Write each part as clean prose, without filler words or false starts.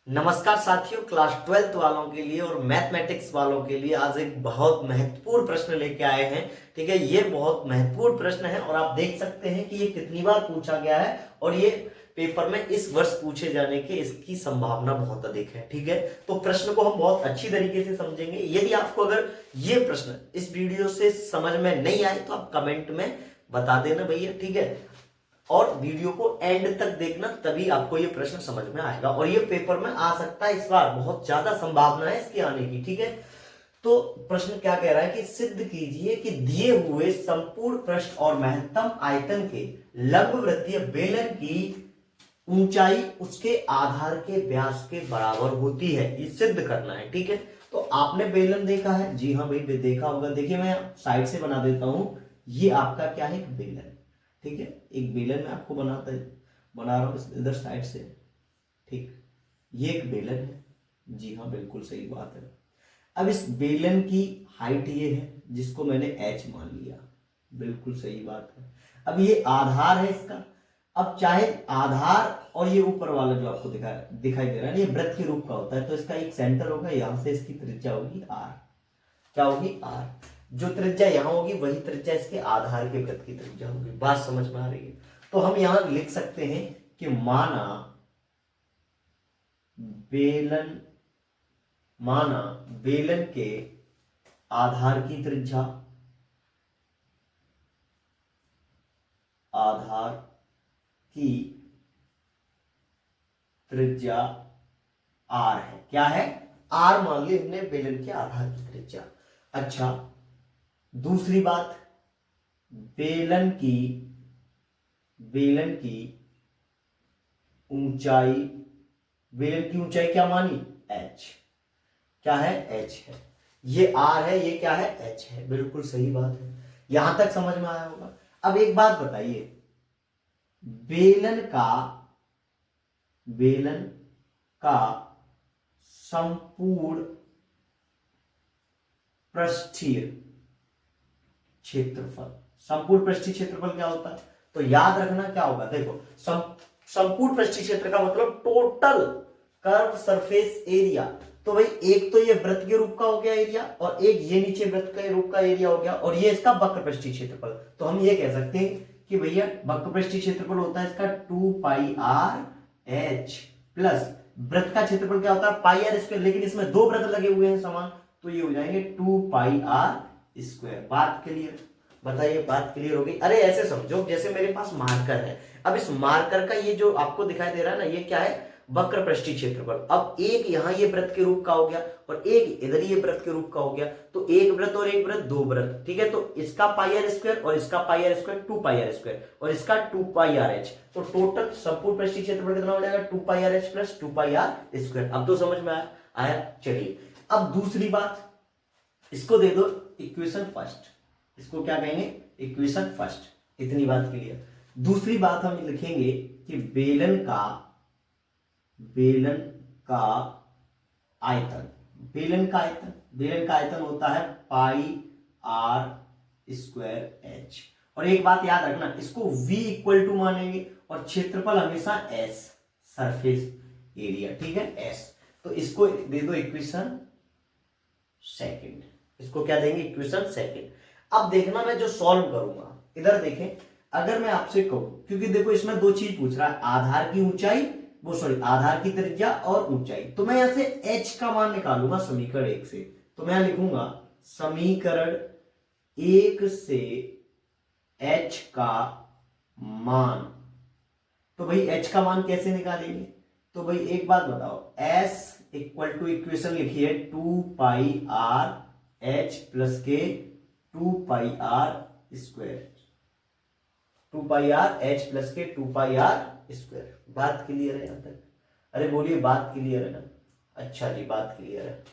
नमस्कार साथियों, class 12th वालों के लिए और मैथमेटिक्स वालों के लिए आज एक बहुत महत्वपूर्ण प्रश्न लेके आए हैं। ठीक है, ये बहुत महत्वपूर्ण प्रश्न है और आप देख सकते हैं कि ये कितनी बार पूछा गया है और ये पेपर में इस वर्ष पूछे जाने की इसकी संभावना बहुत अधिक है। ठीक है, तो प्रश्न को हम बहुत अच्छी तरीके से समझेंगे। यदि आपको अगर ये प्रश्न इस वीडियो से समझ में नहीं आए तो आप कमेंट में बता देना भैया। ठीक है, और वीडियो को एंड तक देखना, तभी आपको ये प्रश्न समझ में आएगा और ये पेपर में आ सकता है। इस बार बहुत ज्यादा संभावना है इसके आने की। ठीक है, तो प्रश्न क्या कह रहा है कि सिद्ध कीजिए कि दिए हुए संपूर्ण पृष्ठ और महत्तम आयतन के लंबवृत्तीय बेलन की ऊंचाई उसके आधार के व्यास के बराबर होती है। ये सिद्ध करना है। ठीक है, तो आपने बेलन देखा है? जी हाँ भाई, देखा होगा। देखिए मैं साइड से बना देता हूं। ये आपका क्या है? एक बेलन। ठीक है, एक बेलन में आपको बना रहा हूं इधर साइड से। ठीक, ये एक बेलन है। जी हाँ, बिल्कुल सही बात है। अब इस बेलन की हाइट ये है जिसको मैंने h मान लिया। बिल्कुल सही बात है। अब ये आधार है इसका। अब चाहे आधार और ये ऊपर वाला जो आपको दिखाई दे रहा है, ये वृत्त के रूप का होता है, तो इसका एक सेंटर होगा, यहां से इसकी त्रिज्या होगी r। क्या होगी? r। जो त्रिज्या यहां होगी वही त्रिज्या इसके आधार के वृत्त की त्रिज्या होगी। बात समझ में आ रही है? तो हम यहां लिख सकते हैं कि माना बेलन के आधार की त्रिज्या r है। क्या है? r मान ली हमने बेलन के आधार की त्रिज्या। अच्छा, दूसरी बात, बेलन की ऊंचाई क्या मानी? h। क्या है? h है। ये r है, ये क्या है? h है। बिल्कुल सही बात है। यहां तक समझ में आया होगा। अब एक बात बताइए, बेलन का संपूर्ण पृष्ठीय क्षेत्रफल क्या होता है? तो याद रखना क्या होगा। देखो, संपूर्ण पृष्ठीय क्षेत्र का मतलब टोटल कर्व सरफेस एरिया। तो भाई एक तो ये वृत्त के रूप का हो गया एरिया, और एक ये नीचे वृत्त के रूप का एरिया हो गया, और ये इसका वक्र पृष्ठीय क्षेत्रफल। तो हम ये कह सकते हैं कि भैया वक्र पृष्ठीय क्षेत्रफल होता है इसका 2πr h प्लस वृत्त का क्षेत्रफल क्या होता है? पाई आर स्क्वायर। लेकिन इसमें दो वृत्त लगे हुए हैं समान, तो ये हो जाएंगे 2πr²। बात क्लियर? बताइए, बात क्लियर होगी? अरे ऐसे समझो जैसे मेरे पास मार्कर है। अब इस मार्कर का ये जो आपको दिखाई दे रहा है ना, ये क्या है? वक्र पृष्ठीय क्षेत्रफल। अब एक यहां ये वृत्त के रूप का हो गया और एक इधर ये वृत्त के रूप का हो गया, तो एक वृत्त और एक वृत्त, दो वृत्त। ठीक है, तो इसका πr² और इसका πr², 2πr² और इसका 2πrh। तो टोटल संपूर्ण पृष्ठीय क्षेत्रफल कितना हो जाएगा? 2πrh plus 2πr²। अब तो समझ में आया। चलिए, अब दूसरी बात, इसको दे दो इक्वेशन फर्स्ट। इसको क्या कहेंगे? Equation first. इतनी बात क्लियर। दूसरी बात हम लिखेंगे कि बेलन का आयतन होता है πr²h। और एक बात याद रखना, इसको v इक्वल टू मानेंगे और क्षेत्रफल हमेशा s, सरफेस एरिया। ठीक है, s। तो इसको दे दो इक्वेशन सेकंड। इसको क्या देंगे? Equation second. अब देखना मैं जो सॉल्व करूंगा, इधर देखें। अगर मैं आपसे कहूं, क्योंकि देखो इसमें दो चीज पूछ रहा है, आधार की ऊंचाई, आधार की त्रिज्या और ऊंचाई। तो मैं यहां से h का मान निकालूंगा समीकरण 1 से। तो मैं लिखूंगा समीकरण 1 से h का मान। तो भाई h का मान कैसे निकालेंगे? तो भाई एक बात बताओ, s इक्वल टू इक्वेशन लिखिए 2πrh प्लस के 2πr²। 2πrh प्लस के 2πr²। बात क्लियर है यहां तक? अरे बोलिए, बात क्लियर है ना? अच्छा जी, बात क्लियर है।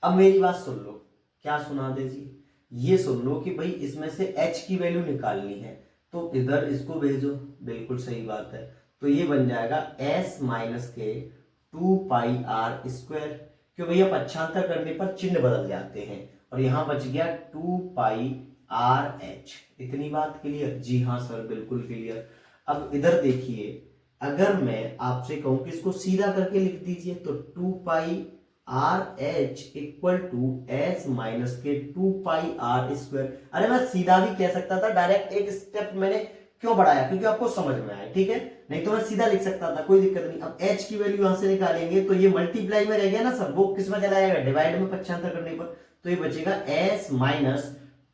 अब मेरी बात सुन लो। क्या सुना दे जी? ये सुन लो कि भाई इसमें से h की वैल्यू निकालनी है, तो इधर इसको भेजो। बिल्कुल सही बात है। तो ये बन जाएगा s माइनस के 2πr²। क्यों भैया? पक्षांतर करने पर चिन्ह बदल जाते हैं, और यहां बच गया 2πrh। इतनी बात क्लियर? जी हाँ सर, बिल्कुल क्लियर। अब इधर देखिए, अगर मैं आपसे कहूं कि इसको सीधा करके लिख दीजिए तो 2 pi r h equal to S minus k 2 pi are square. अरे मैं सीधा भी कह सकता था, डायरेक्ट एक स्टेप मैंने क्यों बढ़ाया, क्योंकि आपको समझ में आया, ठीक है। नहीं तो मैं सीधा लिख सकता था, कोई दिक्कत नहीं। अब एच की वैल्यू यहां से निकालेंगे तो ये मल्टीप्लाई में रह गया ना सर, वो किस में चला जाएगा, डिवाइड में पक्षांतर करने पर। तो ये बचेगा S minus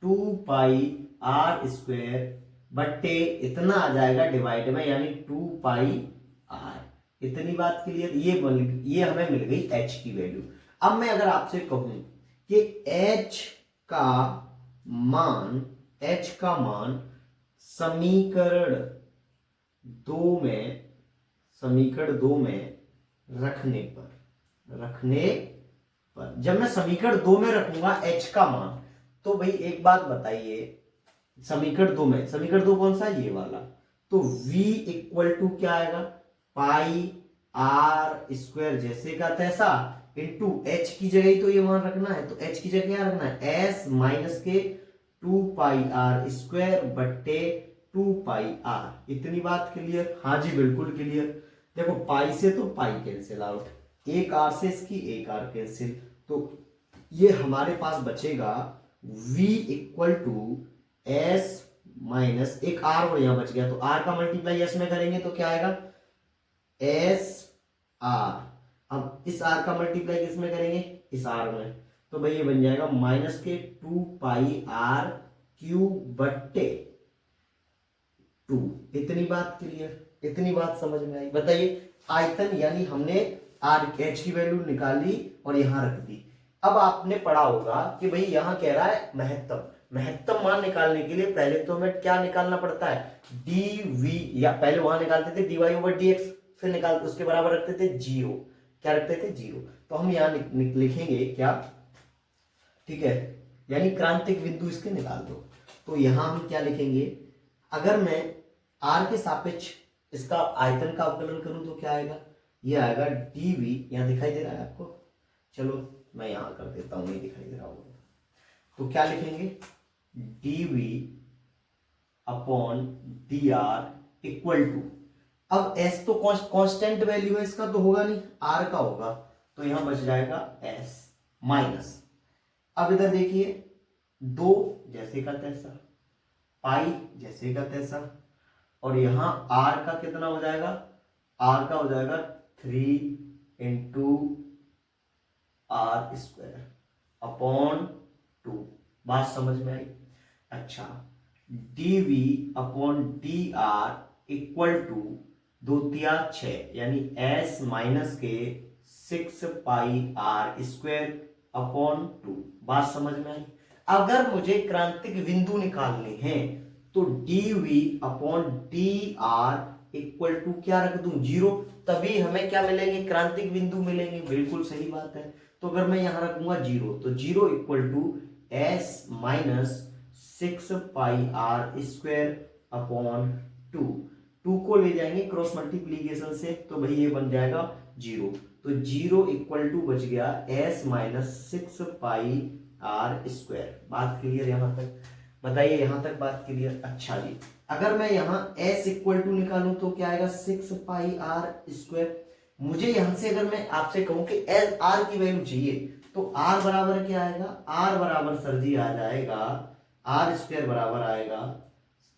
2 pi are square बट्टे इतना आ जाएगा डिवाइड में, यानी 2 पाई आर। इतनी बात क्लियर। ये हमें मिल गई h की वैल्यू। अब मैं अगर आपसे कहूं कि h का मान समीकरण दो में रखने पर जब मैं समीकरण 2 में रखूंगा h का मान, तो भाई एक बात बताइए, समीकरण 2 कौन सा है, ये वाला। तो v इक्वल टू क्या आएगा, पाई आर स्क्वायर जैसे का तैसा इंटू h की जगह ही तो ये मान रखना है, तो h की जगह क्या रखना है, s minus k 2 pi are square बट्टे 2 पाई आर। इतनी बात क्लियर। हाँ जी बिल्कुल क्लियर। देखो पाई से तो पाई कैंसिल आउट, एक आर से इसकी एक आर कैंसिल, तो ये हमारे पास बचेगा v equal to S minus एक आर और यहां बच गया, तो आर का मल्टीप्लाई एस में करेंगे तो क्या आएगा, एस आर। अब इस आर का मल्टीप्लाई किस में करेंगे, इस आर में, तो भाई ये बन जाएगा minus k 2 pi are Q बट्टे 2। इतनी बात क्लियर, इतनी बात समझ में आई। बताइए आयतन, यानी हमने आर एच की वैल्यू निकाली और यहां रख दी। अब आपने पढ़ा होगा कि भाई यहां कह रहा है महत्तम मान निकालने के लिए पहले तो हमें क्या निकालना पड़ता है, डी वी, या पहले वहां निकालते थे D Y over D X, फिर निकालते उसके बराबर रखते थे जीरो। क्या रखते थे, जीरो। तो हम यहाँ लिखेंगे क्या, ठीक है, यानी क्रांतिक बिंदु इसके निकाल दो। तो यहां हम क्या लिखेंगे, अगर मैं आर के सापेक्ष इसका आयतन का अवकलन करूं तो क्या आएगा, ये आएगा डीवी, यहां दिखाई दे रहा है आपको, चलो मैं यहां कर देता हूं, नहीं दिखाई दे रहा होगा, तो क्या लिखेंगे, dv upon d r equal to, अब s तो कांस्टेंट वैल्यू है इसका, तो होगा नहीं, r का होगा, तो यहां बच जाएगा s माइनस, अब इधर देखिए 2 जैसे का तैसा, पाई जैसे का तैसा, और यहां r का कितना हो जाएगा, r का हो जाएगा 3 इंटू आर स्क्वायर अपॉन 2। बात समझ में आई। अच्छा, dv upon d r equal to 2 तिया 6, यानी s माइनस के 6 पाई आर स्क्वायर अपॉन 2। बात समझ में आई। अगर मुझे क्रांतिक बिंदु निकालने हैं तो dv upon d r equal to क्या रख दूं, 0, तभी हमें क्या मिलेंगे, क्रांतिक बिंदु मिलेंगे। बिल्कुल सही बात है। तो अगर मैं यहां रखूंगा 0, तो 0 equal to s minus 6 pi are square upon 2 को ले जाएंगे क्रॉस मल्टीप्लीकेशन से, तो भाई ये बन जाएगा 0, तो 0 इक्वल टू बच गया s minus 6 pi are square. बात क्लियर यहां तक, बताइए यहां तक बात क्लियर। अच्छा जी, अगर मैं यहां s इक्वल टू निकालूं तो क्या आएगा, 6 पाई आर स्क्वायर। मुझे यहां से अगर मैं आपसे कहूं कि r की वैल्यू चाहिए, तो r बराबर क्या आएगा, r बराबर सर जी आ जाएगा, आर स्क्वायर बराबर आएगा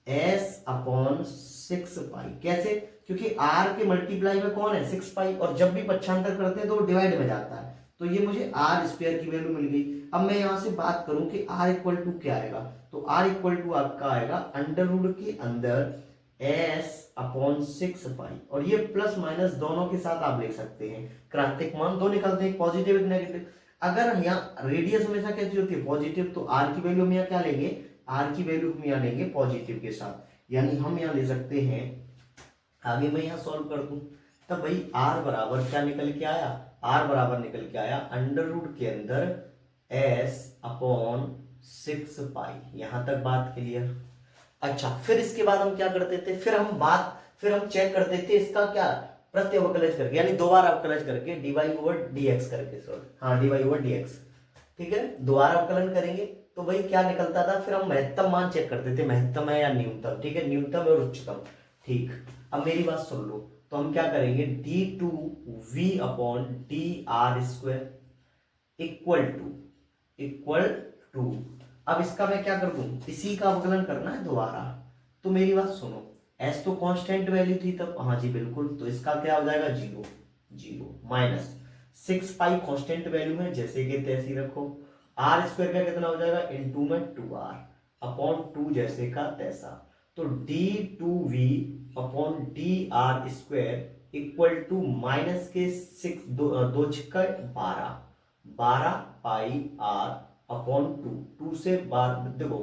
s अपॉन 6 पाई। कैसे, क्योंकि r के मल्टीप्लाई में कौन है, 6 पाई, और जब भी पक्षांतर करते हैं तो वो डिवाइड में जाता है, तो ये मुझे आर स्क्वायर की वैल्यू मिल गई। अब मैं यहां से बात करूं कि r इक्वल टू क्या आएगा, तो r इक्वल टू आपका आएगा अंडर रूट के अंदर s अपॉन 6 पाई, और ये प्लस माइनस दोनों के साथ आप लिख सकते हैं, क्रांतिक मान दो निकलते हैं, पॉजिटिव एक नेगेटिव। अगर यहाँ रेडियस हमेशा कैसी होती है, पॉजिटिव, तो r की वैल्यू हम यहाँ क्या लेंगे, r की वैल्यू हम यहाँ लेंगे पॉजिटिव के साथ, यानी हम यहाँ ले सकते हैं, आगे मैं यहाँ सॉल्व कर दूं, तब भाई r बराबर क्या निकल के आया, r बराबर निकल के आया अंडर रूट के अंदर s अपॉन 6 पाई। यहां तक बात क्लियर। अच्छा, फिर इसके बाद हम क्या करते थे, फिर हम चेक करते थे इसका क्या, प्रत्यवकलज करके, यानी दोबारा अवकलज करके, dy ओवर dx करके, सॉरी हाँ dy ओवर dx, ठीक है, दोबारा अवकलन करेंगे तो भाई क्या निकलता था, फिर हम महत्तम मान चेक करते थे, महत्तम है या न्यूनतम, ठीक है, न्यूनतम और उच्चतम। ठीक, अब मेरी बात सुन लो, तो हम क्या करेंगे, d2v upon d r square equal to, अब इसका मैं क्या कर दूं, इसी का अवकलन करना है दोबारा। तो मेरी बात सुनो, s तो कांस्टेंट वैल्यू थी तब, हाँ जी बिल्कुल, तो इसका क्या हो जाएगा, जीरो माइनस 6 पाई कांस्टेंट वैल्यू है, जैसे कि तैसी रखो। आर स्क्वायर का कितना हो जाएगा, इनटू में 2r अपॉन 2 जैसे का तैसा। तो d2v upon d r square equal to minus के 6 दो छिक्का 12 पाई आर अपॉन 2 से 12, देखो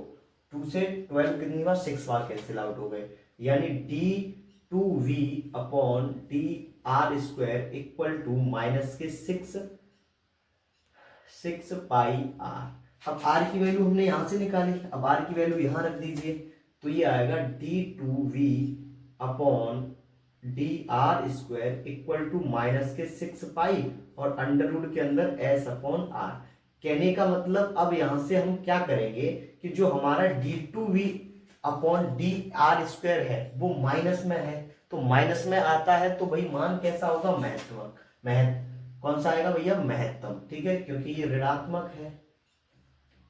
2 से 12 कितनी बार, 6 बार कैंसिल आउट हो गए, यानी d2v upon d r square equal to minus के 6 पाई आर। अब आर की वैल्यू हमने यहां से निकाली, अब आर की वैल्यू यहां रख दीजिए, तो ये आएगा d2v upon d r square equal to minus के 6 पाई और अंडर रूट के अंदर s अपॉन आर। कहने का मतलब अब यहां से हम क्या करेंगे कि जो हमारा d2v upon d r square है वो माइनस में है, तो माइनस में आता है तो भाई मान कैसा होगा, कौन सा आएगा भैया, महत्तम। ठीक है, क्योंकि ये ऋणात्मक है,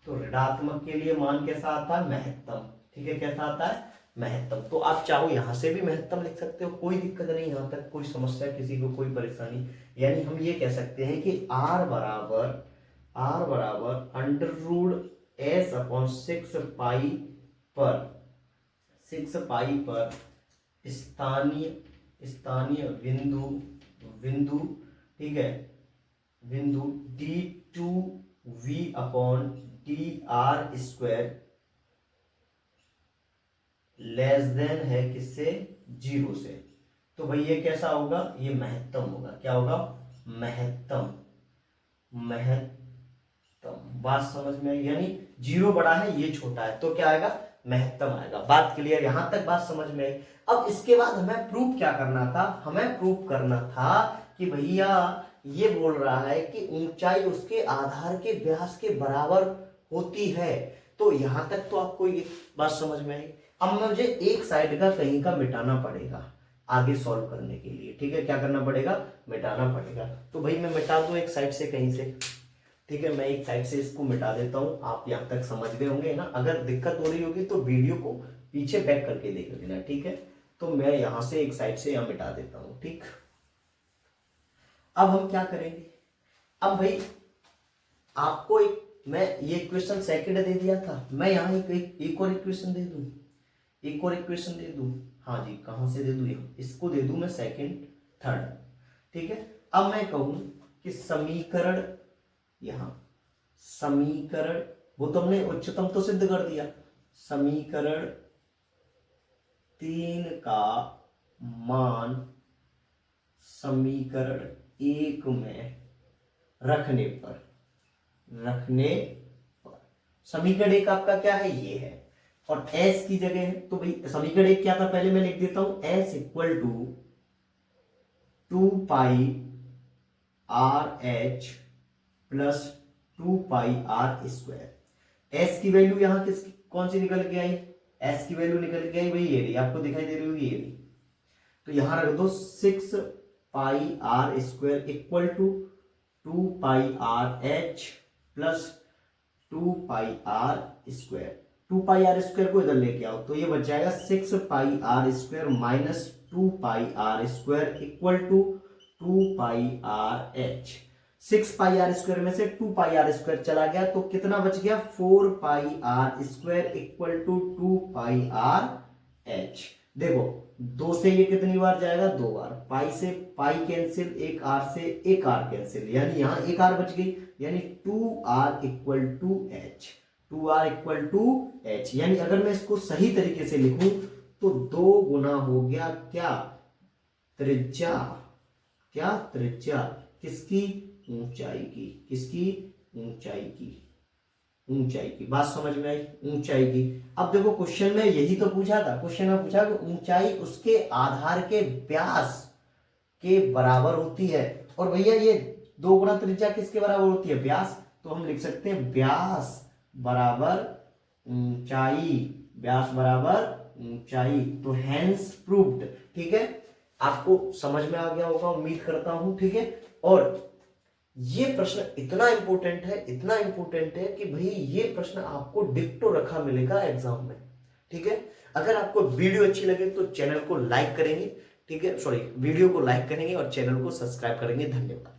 तो ऋणात्मक के लिए मान कैसा आता है, महत्तम। ठीक है, कैसा आता है, महत्तम। तो आप चाहो यहां से भी महत्तम लिख सकते हो, कोई दिक्कत नहीं, यहां तक कोई समस्या, किसी को कोई परेशानी। यानी हम ये कह सकते हैं कि r बराबर अंडर रूट s अपॉन 6 पाई पर स्थानीय बिंदु, ठीक है, बिंदु d2v upon d r square less than है किससे, 0 से। तो भाई ये कैसा होगा, ये महत्तम होगा, क्या होगा, महत्तम। बात समझ में आई, यानी 0 बड़ा है ये छोटा है, तो क्या आएगा, महत्तम आएगा। बात क्लियर, यहां तक बात समझ में आई। अब इसके बाद हमें प्रूफ क्या करना था, हमें प्रूफ करना था कि भैया ये बोल रहा है कि ऊंचाई उसके आधार के व्यास के बराबर होती है। तो यहां तक तो आपको ये बात समझ में आई। अब मुझे एक साइड का कहीं का मिटाना पड़ेगा आगे सॉल्व करने के लिए। ठीक है, क्या करना पड़ेगा, मिटाना पड़ेगा। तो भाई मैं मिटा दूं एक साइड से कहीं से। ठीक है, मैं एक साइड से इसको मिटा देता हूं। आप यहां तक समझ गए होंगे ना। अगर दिक्कत हो रही होगी तो वीडियो को पीछे बैक करके देख लेना। ठीक है, तो मैं यहां से एक साइड से यहां मिटा देता हूं। ठीक, अब हम क्या करेंगे, अब भाई आपको मैं ये इक्वेशन सेकंड दे दिया था, मैं यहां एक और इक्वेशन दे दूं, हाँ जी, कहां से दे दूं, इसको दे दूं मैं सेकंड थर्ड। ठीक है, अब मैं कहूं कि समीकरण वो तो हमने उच्चतम तो सिद्ध कर दिया, समीकरण 3 का मान समीकरण 1 में रखने पर समीकरण 1 आपका क्या है, ये है, और s की जगह है, तो भाई समीकरण 1 क्या था, पहले मैं लिख देता हूं, s equal to 2 pi r h plus 2 pi are square. s की वैल्यू यहां कौन सी निकल के आई, s की वैल्यू निकल के आई भाई ये रही, आपको दिखाई दे रही होगी ये रही। तो यहां रख दो 6 pi are square equal to 2 pi r h plus 2 pi are square. 2 pi are square को इधर लेके आओ तो ये बच जाएगा 6 pi are square minus 2 pi are square equal to 2 pi r h. 6 pi are square में से 2 पाई आर स्क्वायर चला गया तो कितना बच गया, 4 pi are square equal to 2 pi r h. देखो 2 से ये कितनी बार जाएगा, 2 बार, पाई से पाई कैंसिल, एक आर से एक आर कैंसिल, यानी यहां एक आर बच गई, यानी 2r equal to h, 2r equal to h. यानी अगर मैं इसको सही तरीके से लिखूं तो 2 गुना हो गया क्या, त्रिज्या, किसकी, ऊंचाई की, किसकी, ऊंचाई की। बात समझ में आई, ऊंचाई की। अब देखो क्वेश्चन में यही तो पूछा था, क्वेश्चन में पूछा कि ऊंचाई उसके आधार के व्यास के बराबर होती है, और भैया ये 2 गुना त्रिज्या किसके बराबर होती है, व्यास। तो हम लिख सकते हैं व्यास बराबर ऊंचाई, तो हैंस प्रूव्ड। ठीक है, आपको समझ में आ गया होगा उम्मीद करता हूं, ठीक है। और ये प्रश्न इतना इंपॉर्टेंट है, इतना इंपॉर्टेंट है कि भाई ये प्रश्न आपको डिक्टो रखा मिलेगा एग्जाम में, ठीक है। अगर आपको वीडियो अच्छी लगे तो चैनल को लाइक करेंगे, ठीक है, सॉरी वीडियो को लाइक करेंगे और चैनल को सब्सक्राइब करेंगे। धन्यवाद।